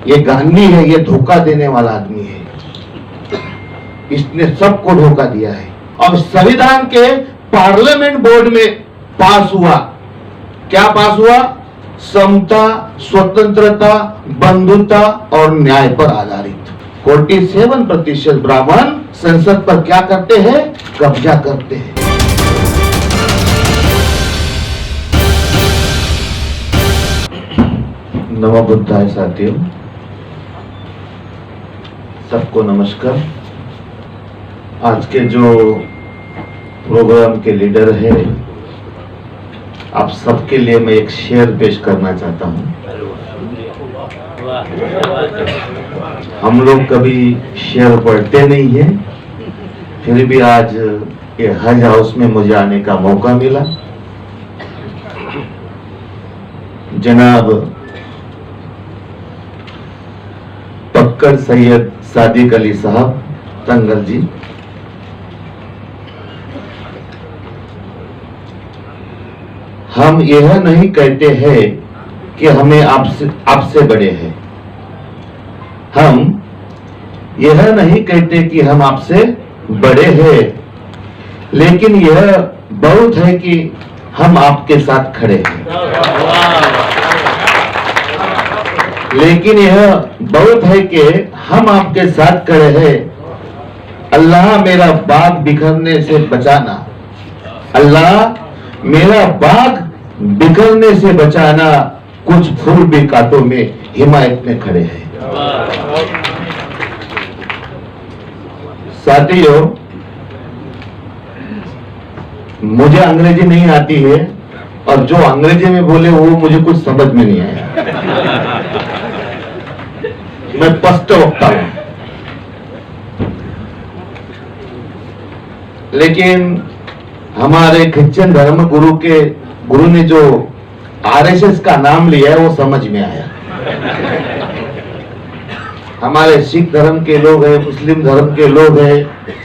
ये गांधी है, ये धोखा देने वाला आदमी है। इसने सबको धोखा दिया है। और संविधान के पार्लियामेंट बोर्ड में पास हुआ, क्या पास हुआ? समता, स्वतंत्रता, बंधुता और न्याय पर आधारित। 47% ब्राह्मण संसद पर क्या करते हैं? कब्जा करते हैं। नमो बुद्धाय साथियों, सबको नमस्कार। आज के जो प्रोग्राम के लीडर है, आप सबके लिए मैं एक शेर पेश करना चाहता हूं। हम लोग कभी शेर पढ़ते नहीं है, फिर भी आज ये हज हाउस में मुझे आने का मौका मिला। जनाब पक्कड़ सैयद सादिक अली साहब तंगल जी, हम यह नहीं कहते हैं कि हमें आपसे बड़े हैं। हम यह नहीं कहते कि हम आपसे बड़े हैं, लेकिन यह बहुत है कि हम आपके साथ खड़े हैं। लेकिन यह बहुत है कि हम आपके साथ खड़े हैं। अल्लाह मेरा बाग बिखरने से बचाना, अल्लाह मेरा बाग बिखरने से बचाना, कुछ फूल भी कांटों में हिमायत में खड़े हैं। साथियों, मुझे अंग्रेजी नहीं आती है और जो अंग्रेजी में बोले वो मुझे कुछ समझ में नहीं आया। मैं स्पष्ट वक्ता हूं, लेकिन हमारे क्रिश्चियन धर्म गुरु ने जो आरएसएस का नाम लिया है वो समझ में आया। हमारे सिख धर्म के लोग हैं, मुस्लिम धर्म के लोग हैं,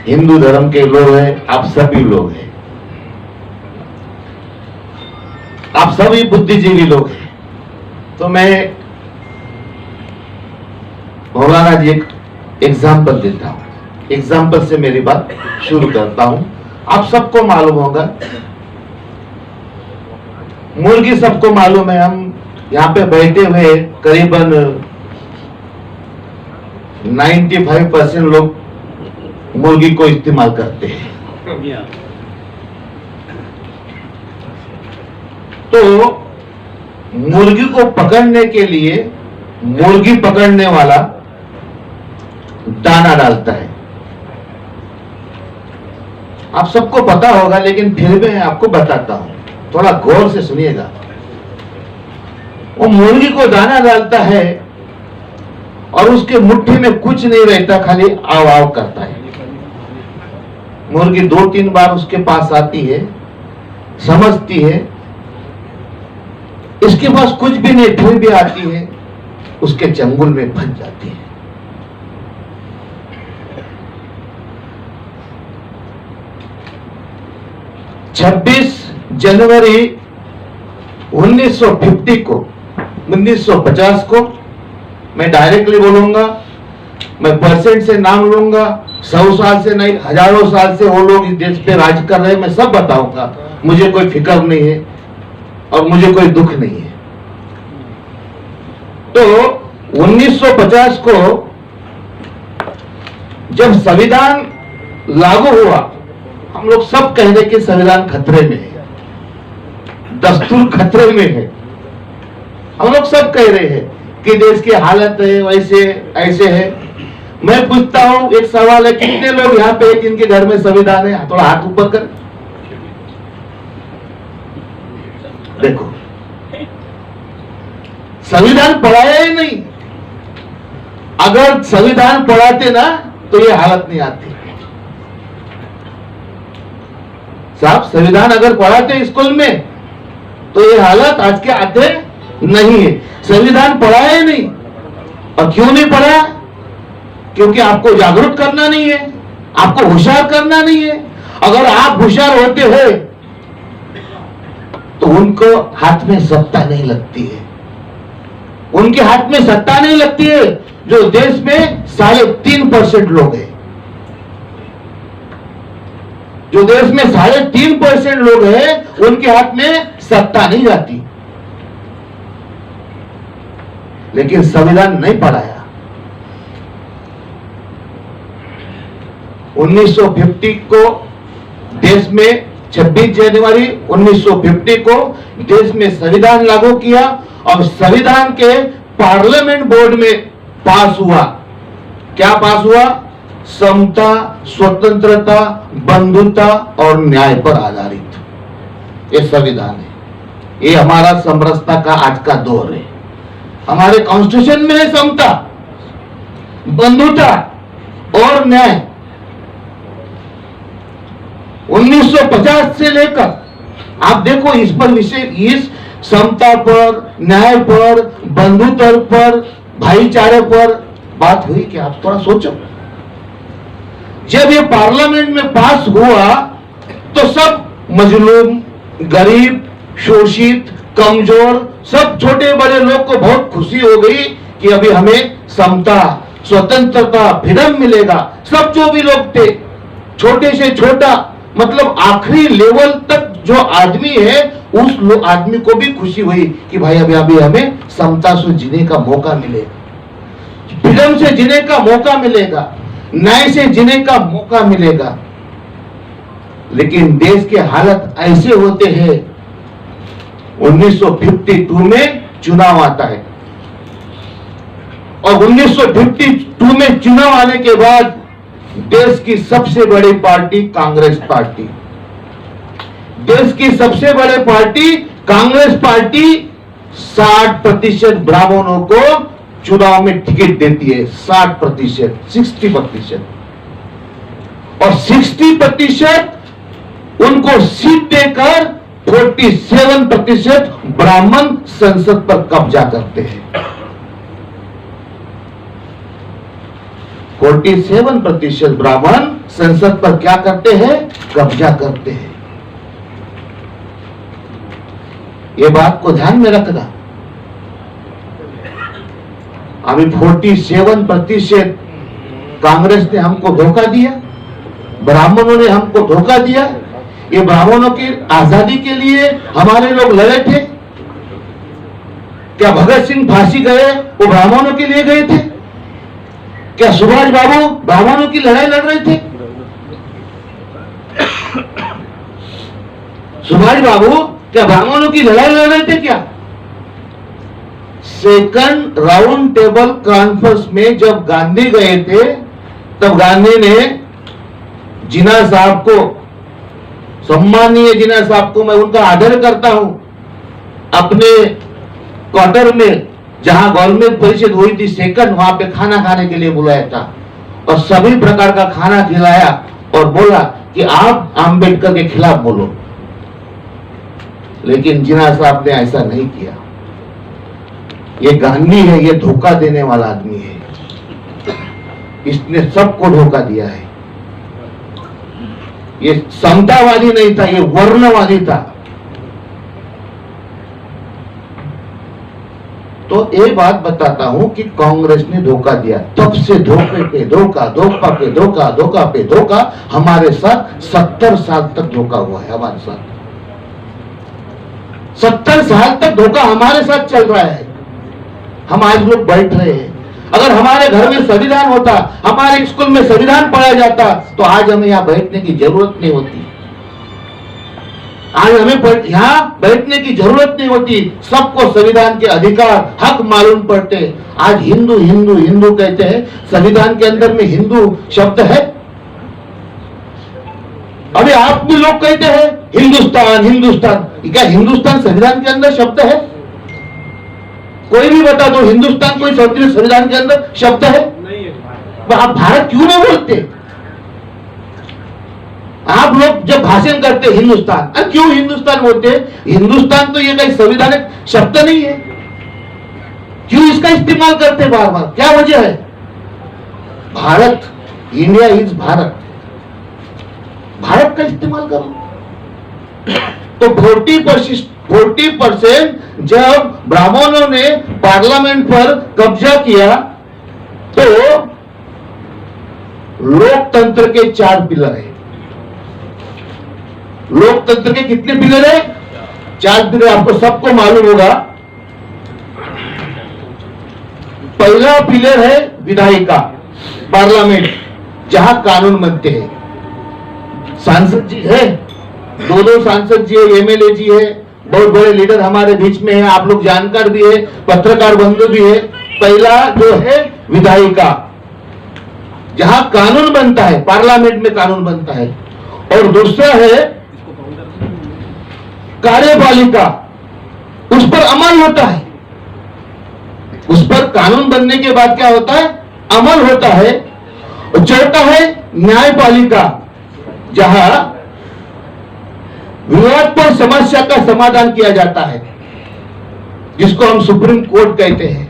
हिंदू धर्म के लोग हैं, आप सभी लोग हैं, आप सभी बुद्धिजीवी लोग हैं। तो मैं मौलाना जी एक एग्जाम्पल देता हूं, एग्जाम्पल से मेरी बात शुरू करता हूं। आप सबको मालूम होगा, मुर्गी सबको मालूम है। हम यहाँ पे बैठे हुए करीबन 95% लोग मुर्गी को इस्तेमाल करते हैं। तो मुर्गी को पकड़ने के लिए मुर्गी पकड़ने वाला दाना डालता है। आप सबको पता होगा, लेकिन फिर भी मैं आपको बताता हूं, थोड़ा गौर से सुनिएगा। वो मुर्गी को दाना डालता है और उसके मुट्ठी में कुछ नहीं रहता, खाली आव आव करता है। मुर्गी 2-3 बार उसके पास आती है, समझती है इसके पास कुछ भी नहीं, फिर भी आती है, उसके चंगुल में फंस जाती है। छब्बीस जनवरी 1950 को मैं डायरेक्टली बोलूंगा, मैं परसेंट से नाम लूंगा। 100 साल से नहीं, हजारों साल से वो लोग इस देश पे राज कर रहे हैं, मैं सब बताऊंगा। मुझे कोई फिक्र नहीं है और मुझे कोई दुख नहीं है। तो 1950 को जब संविधान लागू हुआ, हम लोग सब कह रहे कि संविधान खतरे में है, दस्तूर खतरे में है। हम लोग सब कह रहे हैं कि देश की हालत है वैसे ऐसे है। मैं पूछता हूं, एक सवाल है, कितने लोग यहाँ पे जिनके घर में संविधान है? थोड़ा हाथ ऊपर कर। देखो, संविधान पढ़ाया ही नहीं। अगर संविधान पढ़ाते ना तो ये हालत नहीं आती। साहब, संविधान अगर पढ़ाते स्कूल में तो ये हालत आज के आते नहीं है। संविधान पढ़ाया ही नहीं। और क्यों नहीं पढ़ा? क्योंकि आपको जागरूक करना नहीं है, आपको होशियार करना नहीं है। अगर आप होशियार होते हो तो उनको हाथ में सत्ता नहीं लगती है, उनके हाथ में सत्ता नहीं लगती है जो देश में 3.5% लोग हैं, जो देश में 3.5% लोग हैं उनके हाथ में सत्ता नहीं जाती। लेकिन संविधान नहीं पढ़ाया। 1950 को देश में 26 जनवरी 1950 को देश में संविधान लागू किया और संविधान के पार्लियामेंट बोर्ड में पास हुआ। क्या पास हुआ? समता, स्वतंत्रता, बंधुता और न्याय पर आधारित ये संविधान है। ये हमारा समरसता का आज का दौर है। हमारे कॉन्स्टिट्यूशन में है समता, बंधुता और न्याय। 1950 से लेकर आप देखो इस पर विषय, इस समता पर, न्याय पर, बंधुत्व पर, भाईचारे पर बात हुई कि आप थोड़ा सोचो। जब ये पार्लियामेंट में पास हुआ तो सब मजलूम, गरीब, शोषित, कमजोर, सब छोटे बड़े लोग को बहुत खुशी हो गई कि अभी हमें समता, स्वतंत्रता, फ्रीडम मिलेगा। सब जो भी लोग थे, छोटे से छोटा, मतलब आखिरी लेवल तक जो आदमी है उस आदमी को भी खुशी हुई कि भाई अभी हमें समता से जीने का मौका मिलेगा, फ्रीडम से जीने का मौका मिलेगा, न्याय से जीने का मौका मिलेगा। लेकिन देश के हालत ऐसे होते हैं। 1952 में चुनाव आता है और 1952 में चुनाव आने के बाद देश की सबसे बड़ी पार्टी कांग्रेस पार्टी, देश की सबसे बड़ी पार्टी कांग्रेस पार्टी 60% ब्राह्मणों को चुनाव में टिकट देती है। 60%, 60% और 60% उनको सीट देकर 47% ब्राह्मण संसद पर कब्जा करते हैं। 47% ब्राह्मण संसद पर क्या करते हैं? कब्जा करते हैं। ये बात को ध्यान में रखना। अभी 47% कांग्रेस ने हमको धोखा दिया, ब्राह्मणों ने हमको धोखा दिया। ये ब्राह्मणों की आजादी के लिए हमारे लोग लड़े थे। क्या भगत सिंह फांसी गए वो ब्राह्मणों के लिए गए थे? क्या सुभाष बाबू ब्राह्मणों की लड़ाई लड़ रहे थे? सुभाष बाबू क्या ब्राह्मणों की लड़ाई लड़ रहे थे क्या? सेकंड राउंड टेबल कॉन्फ्रेंस में जब गांधी गए थे तब गांधी ने जिन्ना साहब को, सम्मानीय जिन्ना साहब को मैं उनका आदर करता हूं, अपने क्वार्टर में जहां गवर्नमेंट परिषद हुई थी सेकंड, वहां पे खाना खाने के लिए बुलाया था और सभी प्रकार का खाना खिलाया और बोला कि आप आम्बेडकर के खिलाफ बोलो। लेकिन जिन्ना साहब ने ऐसा नहीं किया। ये गांधी है, ये धोखा देने वाला आदमी है। इसने सबको धोखा दिया है। ये समतावादी नहीं था, ये वर्णवादी था। तो एक बात बताता हूं कि कांग्रेस ने धोखा दिया। तब से धोखे पे धोखा, धोखा पे धोखा, धोखा पे धोखा हमारे साथ 70 साल तक धोखा हुआ है। हमारे साथ 70 साल तक धोखा हमारे साथ चल रहा है। हम आज लोग बैठ रहे हैं। अगर हमारे घर में संविधान होता, हमारे स्कूल में संविधान पढ़ाया जाता तो आज हमें यहाँ बैठने की जरूरत नहीं होती। आज हमें यहाँ बैठने की जरूरत नहीं होती। सबको संविधान के अधिकार, हक मालूम पड़ते। आज हिंदू हिंदू हिंदू कहते हैं, संविधान के अंदर में हिंदू शब्द है? अभी आप भी लोग कहते हैं हिंदुस्तान हिंदुस्तान। क्या हिंदुस्तान संविधान के अंदर शब्द है? कोई भी बता दो हिंदुस्तान कोई संविधान के अंदर शब्द है? नहीं है। आप भारत क्यों नहीं बोलते? आप लोग जब भाषण करते हिंदुस्तान, अरे क्यों हिंदुस्तान बोलते हैं? हिंदुस्तान तो ये कहीं संवैधानिक शब्द नहीं है। क्यों इसका इस्तेमाल करते बार बार? क्या वजह है? भारत, इंडिया इज भारत, भारत का इस्तेमाल करो। तो 40% 40% जब ब्राह्मणों ने पार्लियामेंट पर कब्जा किया तो लोकतंत्र के 4 पिलर है। लोकतंत्र के कितने पिलर है? 4 पिलर आपको सबको मालूम होगा। पहला पिलर है विधायिका, पार्लियामेंट, जहां कानून बनते हैं। सांसद जी है, 2 सांसद जी है, एमएलए जी है, बहुत बड़े लीडर हमारे बीच में है, आप लोग जानकार भी है, पत्रकार बंधु भी है। पहला जो है विधायिका, जहां कानून बनता है, पार्लियामेंट में कानून बनता है। और दूसरा है कार्यपालिका, उस पर अमल होता है। उस पर कानून बनने के बाद क्या होता है? अमल होता है। और चौथा है न्यायपालिका, जहां विवाद पर समस्या का समाधान किया जाता है, जिसको हम सुप्रीम कोर्ट कहते हैं।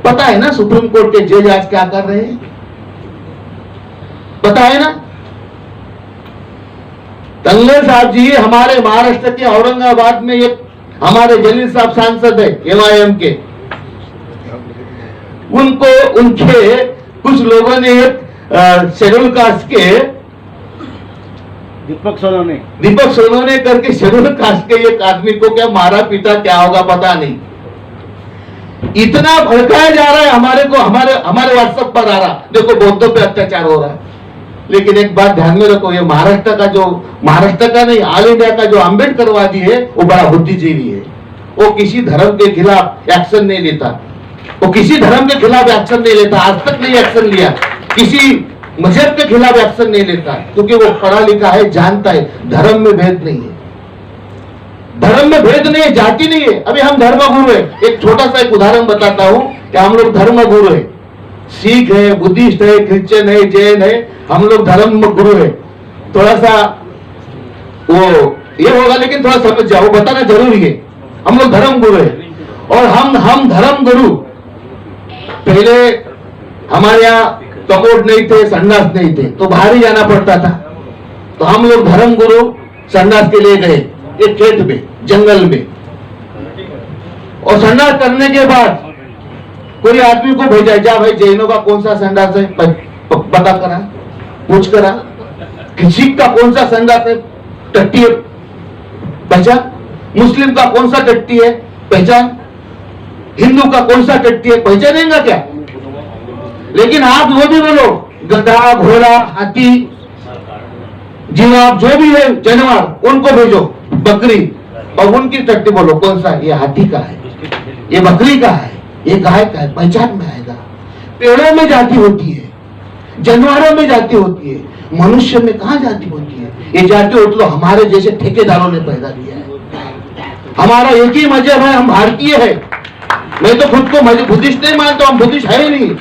पता है ना सुप्रीम कोर्ट के जज आज क्या कर रहे हैं? पता है ना? तंगल साहब जी हमारे महाराष्ट्र के औरंगाबाद में एक हमारे जलील साहब सांसद है एमआईएम के, उनको उनके कुछ लोगों ने शेड्यूल कास्ट के दीपक सोनोने करके शेड्यूल कास्ट के एक आदमी को क्या मारा पीटा, क्या होगा पता नहीं। इतना भड़काया जा रहा है हमारे को, हमारे व्हाट्सएप पर आ रहा, देखो बौद्धों पे अत्याचार हो रहा है। लेकिन एक बात ध्यान में रखो, ये महाराष्ट्र का नहीं, ऑल इंडिया का जो अम्बेडकरवादी है वो बड़ा बुद्धिजीवी है। वो किसी धर्म के खिलाफ एक्शन नहीं लेता, वो किसी धर्म के खिलाफ एक्शन नहीं लेता, आज तक नहीं एक्शन लिया। किसी मजहब के खिलाफ एक्शन नहीं लेता, क्योंकि वो पढ़ा लिखा है, जानता है धर्म में भेद नहीं है। धर्म में भेद नहीं है, जाति नहीं है। अभी हम धर्मगुरु है, एक छोटा सा एक उदाहरण बताता हूं कि हम लोग धर्मगुरु है। सिख है, बुद्धिस्ट है, क्रिश्चियन है, जैन है, हम लोग धर्म गुरु है। थोड़ा सा वो ये होगा, लेकिन थोड़ा समझ जाओ, बताना जरूरी है। हम लोग धर्म गुरु है और हम धर्म गुरु। पहले हमारे यहाँ कमोड नहीं थे, संडास नहीं थे, तो बाहर ही जाना पड़ता था। तो हम लोग धर्म गुरु संडास के लिए गए एक खेत में, जंगल में, और संडास करने के बाद कोई आदमी को भेजा, जा भाई जैनों का कौन सा संडास है पता करा, पूछ करा। सिख का कौन सा संडास है, टट्टी है, पहचान। मुस्लिम का कौन सा टट्टी है, पहचान। हिंदू का कौन सा टट्टी है, पहचानेगा क्या? लेकिन आप वो भी बोलो, गधा, घोड़ा, हाथी, जिराफ, जो भी है जानवर, उनको भेजो, बकरी, और उनकी टट्टी बोलो कौन सा, ये हाथी का है, ये बकरी का है, ये गाय का है, पहचान में आएगा। पेड़ों में जाति होती है, जानवरों में जाति होती है, मनुष्य में कहां जाति होती है? ये जाति तो हमारे जैसे ठेकेदारों ने पैदा किया है। हमारा एक ही मजहब है, हम भारतीय है। मैं तो खुद को बुद्धिस्ट नहीं मानता, हम बुद्धिस्ट है ही नहीं,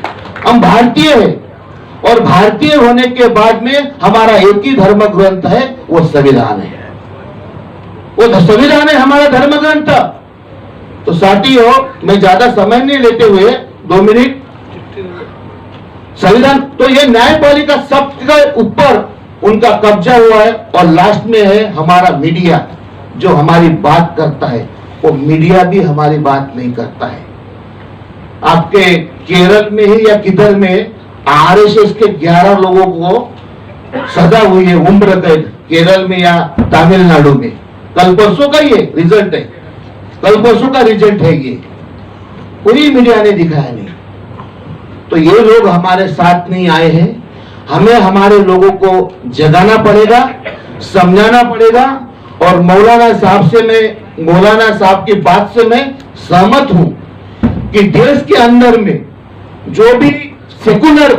हम भारतीय है। और भारतीय होने के बाद में हमारा एक ही धर्म ग्रंथ है, वो संविधान है। वो संविधान है हमारा धर्म ग्रंथ। तो साथियों, मैं ज्यादा समय नहीं लेते हुए 2 मिनट, संविधान तो ये न्यायपालिका सबके ऊपर उनका कब्जा हुआ है। और लास्ट में है हमारा मीडिया, जो हमारी बात करता है। वो मीडिया भी हमारी बात नहीं करता है। आपके केरल में ही या किधर में आरएसएस के 11 लोगों को सजा हुई है, उम्र कैद, केरल में या तमिलनाडु में। कल परसों का ये रिजल्ट है, कल परसों का रिजल्ट है ये, पूरी मीडिया ने दिखाया नहीं। तो ये लोग हमारे साथ नहीं आए हैं। हमें हमारे लोगों को जगाना पड़ेगा, समझाना पड़ेगा। और मौलाना साहब की बात से मैं सहमत हूं कि देश के अंदर में जो भी सेकुलर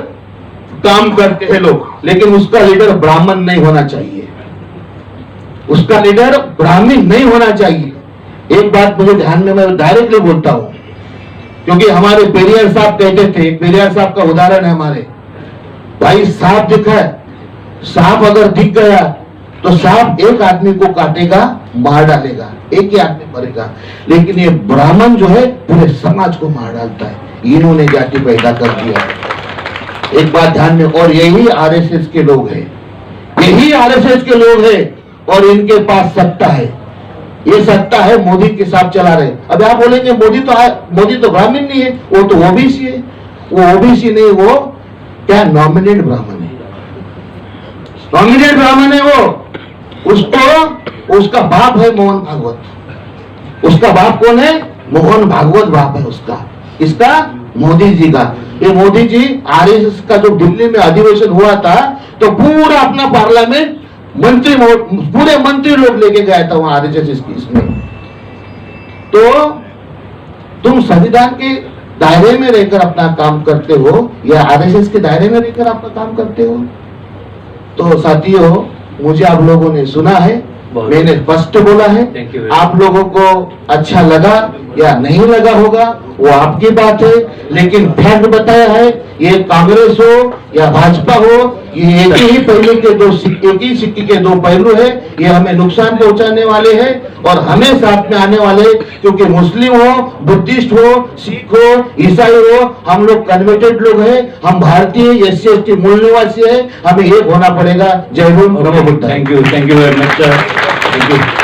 काम करते हैं लोग, लेकिन उसका लीडर ब्राह्मण नहीं होना चाहिए, उसका लीडर ब्राह्मण नहीं होना चाहिए। एक बात मुझे ध्यान में, मैं डायरेक्टली बोलता हूं, क्योंकि हमारे पेरियार साहब कहते थे, पेरियार साहब का उदाहरण है हमारे भाई, सांप दिखा है, सांप अगर दिख गया तो सांप एक आदमी को काटेगा, मार डालेगा, एक ही आदमी मरेगा। लेकिन ये ब्राह्मण जो है पूरे समाज को मार डालता है। इन्होंने जाति पैदा कर दिया है। एक बात ध्यान में, और यही आरएसएस के लोग हैं, यही आरएसएस के लोग हैं, और इनके पास सत्ता है। ये सत्ता है, मोदी के साथ चला रहे। अब आप बोलेंगे मोदी तो ब्राह्मण नहीं है, वो तो ओबीसी है। वो ओबीसी नहीं, वो क्या नॉमिनेट ब्राह्मण है, नॉमिनेट ब्राह्मण है वो। उसका बाप है मोहन भागवत। उसका बाप कौन है? मोहन भागवत बाप है उसका, इसका मोदी जी का। ये मोदी जी आरएसएस का जो दिल्ली में अधिवेशन हुआ था तो पूरा अपना पार्लियामेंट पूरे मंत्री लोग लेके गया था वहां आरएसएस इसमें। तो तुम संविधान के दायरे में रहकर अपना काम करते हो या आरएसएस के दायरे में रहकर अपना काम करते हो? तो साथियों, मुझे आप लोगों ने सुना है, मैंने स्पष्ट बोला है। आप लोगों को अच्छा लगा या नहीं लगा होगा वो आपकी बात है, लेकिन फैक्ट बताया है। ये कांग्रेस हो या भाजपा हो, ये एक ही पहलू के एक ही सिक्के के दो पहलू है। ये हमें नुकसान पहुंचाने वाले हैं और हमें साथ में आने वाले, क्योंकि मुस्लिम हो, बुद्धिस्ट हो, सिख हो, ईसाई हो, हम लोग कन्वर्टेड लोग हैं, हम भारतीय SC/ST मूल निवासी है, हमें एक होना पड़ेगा। जय हिंद, नमो बुद्धाय। Thank you very much sir, thank you.